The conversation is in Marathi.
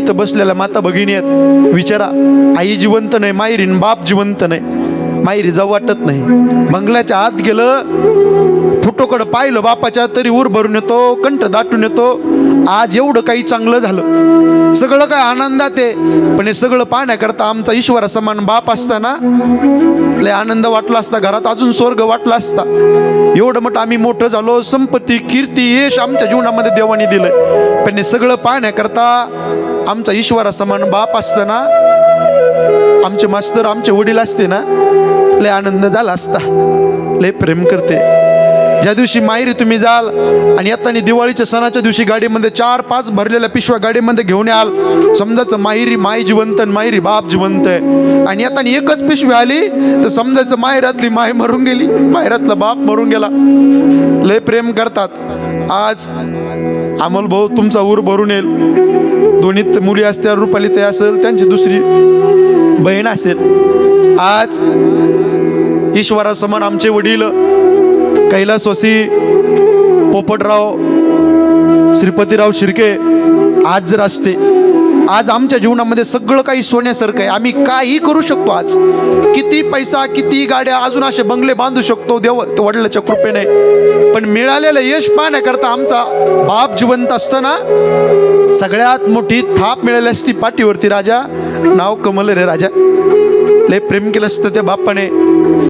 इथं बसलेल्या माता भगिनी आहेत, विचारा, आई जिवंत नाही माहेरी, बाप जिवंत नाही माहेरी, जाऊ वाटत नाही. बंगल्याच्या आत गेलं, फोटोकडं पाहिलं बापाच्या, तरी ऊर भरून येतो, कंठ दाटून येतो. आज एवढं काही चांगलं झालं, सगळं काय आनंदात आहे, पण हे सगळं पाहण्याकरता आमचा ईश्वरा समान बाप असताना लय आनंद वाटला असता, घरात अजून स्वर्ग वाटला असता. एवढं मोठं आम्ही मोठं झालो, संपत्ती कीर्ती यश आमच्या जीवनामध्ये देवाने दिलंय, पण हे सगळं पाहण्याकरता आमचा ईश्वरा समान बाप असताना, आमचे मास्तर आमचे वडील असते ना, लय आनंद झाला असता. लय प्रेम करते. ज्या दिवशी माहेरी तुम्ही जाल आणि येताना दिवाळीच्या सणाच्या दिवशी गाडीमध्ये 4-5 भरलेल्या पिशव्या गाडीमध्ये घेऊन याल, समजायचं माहेरी माई जिवंत आणि माहेरी बाप जिवंत आहे. आणि येताना एकच पिशवी आली तर समजायचं माहेरातली माय मरून गेली, माहेरातला बाप मरून गेला. लय प्रेम करतात. आज अमोल भाऊ तुमचा ऊर भरून येईल. दोन्ही मुली असत्या, रुपाली ते असेल, त्यांची दुसरी बहीण असेल. आज ईश्वरा समान आमचे वडील कैलासवासी पोपटराव श्रीपतीराव शिर्के आज जर असते, आज आमच्या जीवनामध्ये सगळं काही सोन्यासारखं आहे. आम्ही काही करू शकतो. आज किती पैसा, किती गाड्या, अजून असे बंगले बांधू शकतो देव वडिलाच्या कृपेने. पण मिळालेलं यश पाहण्याकरता आमचा बाप जिवंत असताना सगळ्यात मोठी थाप मिळाली असती पाठीवरती, राजा नाव कमल रे राजा. लय प्रेम केलं असतं त्या बापाने.